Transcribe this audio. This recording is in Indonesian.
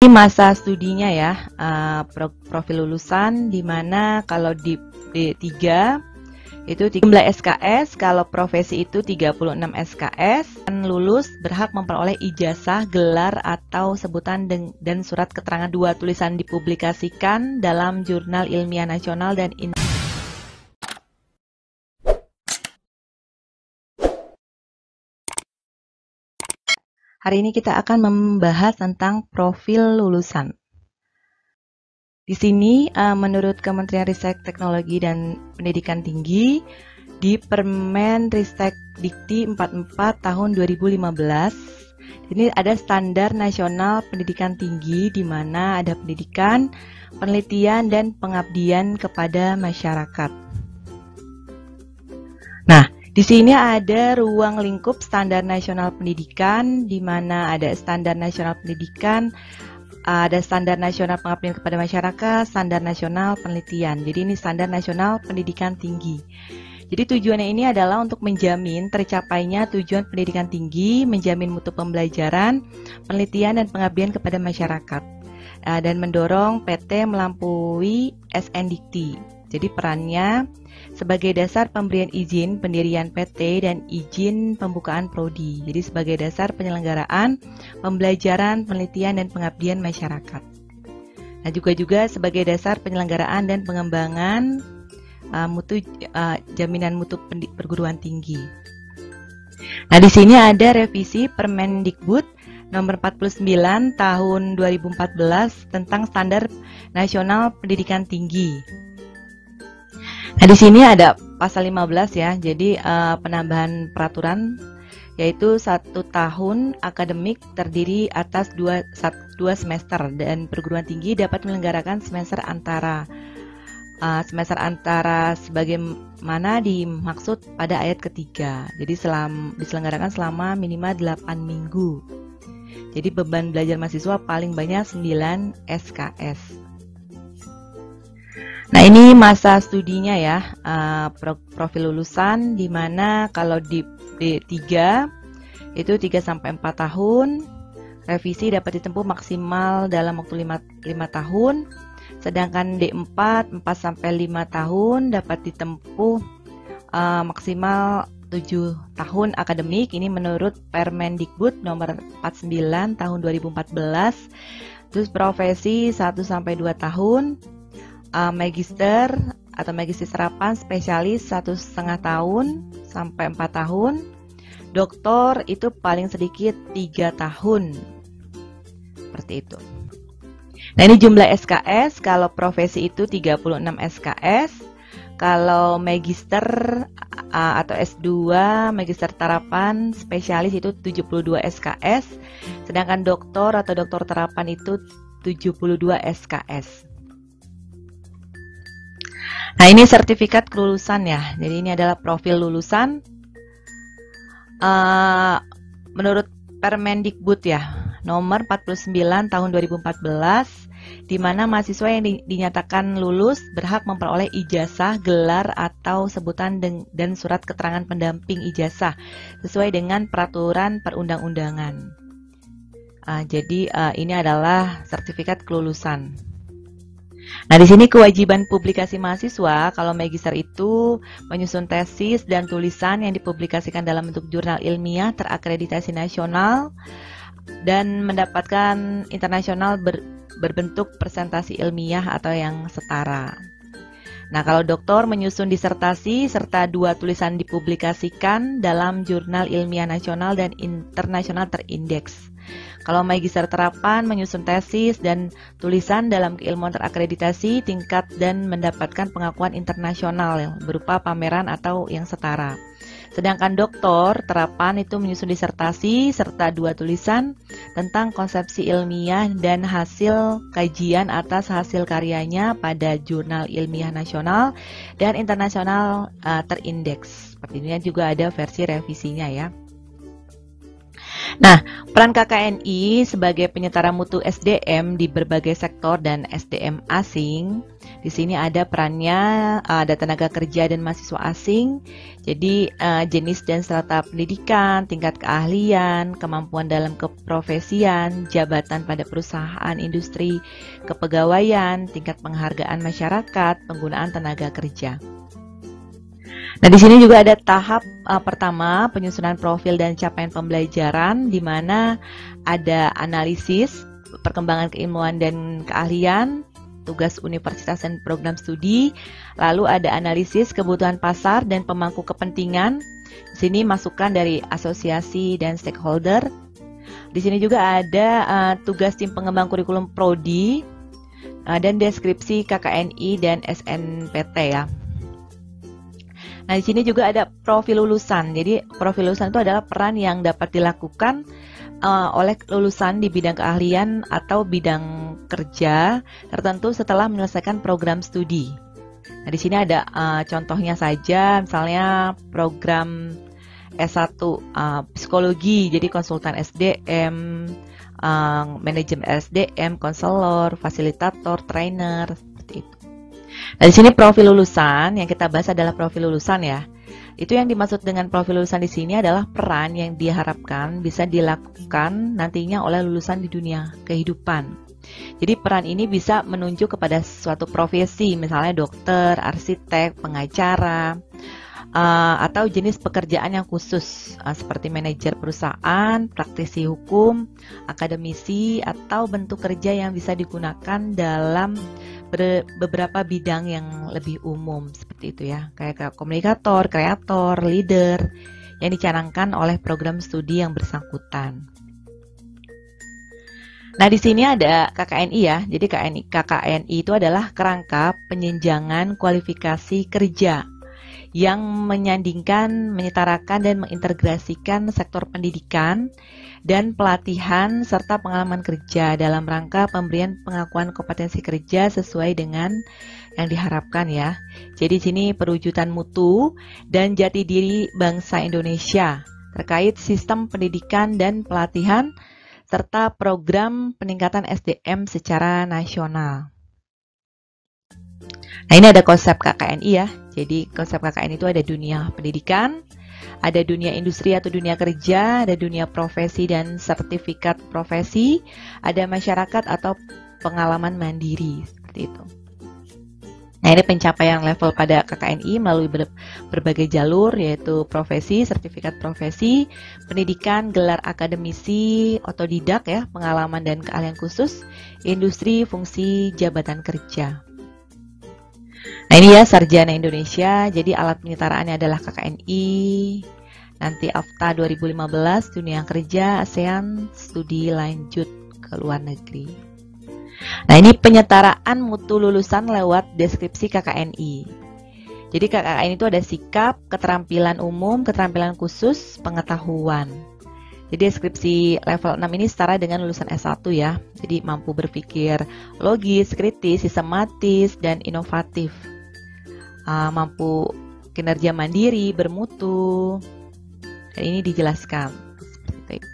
masa studinya ya, profil lulusan, di mana kalau di D3 itu 13 SKS, kalau profesi itu 36 SKS, dan lulus berhak memperoleh ijazah, gelar, atau sebutan dan surat keterangan 2 tulisan dipublikasikan dalam jurnal ilmiah nasional dan Hari ini kita akan membahas tentang profil lulusan. Di sini, menurut Kementerian Ristek Teknologi dan Pendidikan Tinggi, di Permen Ristek Dikti 44 tahun 2015, ini ada standar nasional pendidikan tinggi di mana ada pendidikan, penelitian, dan pengabdian kepada masyarakat. Nah, di sini ada ruang lingkup standar nasional pendidikan, di mana ada standar nasional pendidikan, ada standar nasional pengabdian kepada masyarakat, standar nasional penelitian. Jadi ini standar nasional pendidikan tinggi. Jadi tujuannya ini adalah untuk menjamin tercapainya tujuan pendidikan tinggi, menjamin mutu pembelajaran, penelitian, dan pengabdian kepada masyarakat, dan mendorong PT melampaui SN Dikti. Jadi perannya sebagai dasar pemberian izin pendirian PT dan izin pembukaan prodi. Jadi sebagai dasar penyelenggaraan pembelajaran, penelitian, dan pengabdian masyarakat. Nah, juga sebagai dasar penyelenggaraan dan pengembangan jaminan mutu perguruan tinggi. Nah, di sini ada revisi Permendikbud nomor 49 tahun 2014 tentang standar nasional pendidikan tinggi. Nah, di sini ada pasal 15 ya, jadi penambahan peraturan yaitu 1 tahun akademik terdiri atas 2 semester dan perguruan tinggi dapat menyelenggarakan semester antara sebagaimana dimaksud pada ayat ketiga. Jadi diselenggarakan selama minimal 8 minggu. Jadi beban belajar mahasiswa paling banyak 9 SKS. Nah, ini masa studinya ya, profil lulusan, di mana kalau di D3 itu 3-4 tahun, revisi dapat ditempuh maksimal dalam waktu 5 tahun, sedangkan D4 4-5 tahun dapat ditempuh maksimal 7 tahun akademik. Ini menurut Permendikbud nomor 49 tahun 2014. Terus profesi 1-2 tahun, magister atau magister serapan spesialis 1,5 tahun sampai 4 tahun, doktor itu paling sedikit 3 tahun, seperti itu. Nah, ini jumlah SKS, kalau profesi itu 36 SKS, kalau magister atau S2, magister terapan spesialis itu 72 SKS, sedangkan doktor atau doktor terapan itu 72 SKS. Nah, ini sertifikat kelulusan ya. Jadi ini adalah profil lulusan menurut Permendikbud ya, nomor 49 tahun 2014, di mana mahasiswa yang dinyatakan lulus berhak memperoleh ijazah, gelar, atau sebutan dan surat keterangan pendamping ijazah sesuai dengan peraturan perundang-undangan. Jadi ini adalah sertifikat kelulusan. Nah, di sini kewajiban publikasi mahasiswa, kalau magister itu menyusun tesis dan tulisan yang dipublikasikan dalam bentuk jurnal ilmiah terakreditasi nasional dan mendapatkan internasional berbentuk presentasi ilmiah atau yang setara. Nah, kalau doktor menyusun disertasi serta 2 tulisan dipublikasikan dalam jurnal ilmiah nasional dan internasional terindeks. Kalau magister terapan menyusun tesis dan tulisan dalam keilmuan terakreditasi tingkat dan mendapatkan pengakuan internasional berupa pameran atau yang setara. Sedangkan doktor terapan itu menyusun disertasi serta 2 tulisan tentang konsepsi ilmiah dan hasil kajian atas hasil karyanya pada jurnal ilmiah nasional dan internasional terindeks. Seperti ini juga ada versi revisinya ya. Nah, peran KKNI sebagai penyetara mutu SDM di berbagai sektor dan SDM asing, di sini ada perannya, ada tenaga kerja dan mahasiswa asing, jadi jenis dan strata pendidikan, tingkat keahlian, kemampuan dalam keprofesian, jabatan pada perusahaan, industri, kepegawaian, tingkat penghargaan masyarakat, penggunaan tenaga kerja. Nah, di sini juga ada tahap pertama, penyusunan profil dan capaian pembelajaran, di mana ada analisis, perkembangan keilmuan dan keahlian, tugas universitas dan program studi, lalu ada analisis kebutuhan pasar dan pemangku kepentingan. Di sini masukan dari asosiasi dan stakeholder. Di sini juga ada tugas tim pengembang kurikulum prodi dan deskripsi KKNI dan SNPT ya. Nah, di sini juga ada profil lulusan. Jadi, profil lulusan itu adalah peran yang dapat dilakukan oleh lulusan di bidang keahlian atau bidang kerja tertentu setelah menyelesaikan program studi. Nah, di sini ada contohnya saja, misalnya program S1 psikologi, jadi konsultan SDM, manajemen SDM, konselor, fasilitator, trainer, seperti itu. Nah, di sini profil lulusan yang kita bahas adalah profil lulusan ya. Itu yang dimaksud dengan profil lulusan di sini adalah peran yang diharapkan bisa dilakukan nantinya oleh lulusan di dunia kehidupan. Jadi peran ini bisa menunjuk kepada suatu profesi, misalnya dokter, arsitek, pengacara, atau jenis pekerjaan yang khusus seperti manajer perusahaan, praktisi hukum, akademisi, atau bentuk kerja yang bisa digunakan dalam beberapa bidang yang lebih umum seperti itu ya, kayak komunikator, kreator, leader yang dicanangkan oleh program studi yang bersangkutan. Nah, di sini ada KKNI ya. Jadi KKNI itu adalah kerangka penjenjangan kualifikasi kerja yang menyandingkan, menyetarakan, dan mengintegrasikan sektor pendidikan dan pelatihan serta pengalaman kerja dalam rangka pemberian pengakuan kompetensi kerja sesuai dengan yang diharapkan ya. Jadi sini perwujudan mutu dan jati diri bangsa Indonesia terkait sistem pendidikan dan pelatihan serta program peningkatan SDM secara nasional. Nah, ini ada konsep KKNI ya. Jadi konsep KKNI itu ada dunia pendidikan, ada dunia industri atau dunia kerja, ada dunia profesi dan sertifikat profesi, ada masyarakat atau pengalaman mandiri, seperti itu. Nah, ini pencapaian level pada KKNI melalui berbagai jalur, yaitu profesi, sertifikat profesi, pendidikan, gelar akademisi, otodidak ya, pengalaman dan keahlian khusus, industri, fungsi, jabatan kerja. Nah, ini ya sarjana Indonesia, jadi alat penyetaraannya adalah KKNI, nanti AFTA 2015, dunia kerja, ASEAN, studi lanjut ke luar negeri. Nah, ini penyetaraan mutu lulusan lewat deskripsi KKNI. Jadi KKNI itu ada sikap, keterampilan umum, keterampilan khusus, pengetahuan. Jadi deskripsi level 6 ini setara dengan lulusan S1 ya. Jadi mampu berpikir logis, kritis, sistematis, dan inovatif. Mampu kinerja mandiri, bermutu. Dan ini dijelaskan seperti itu.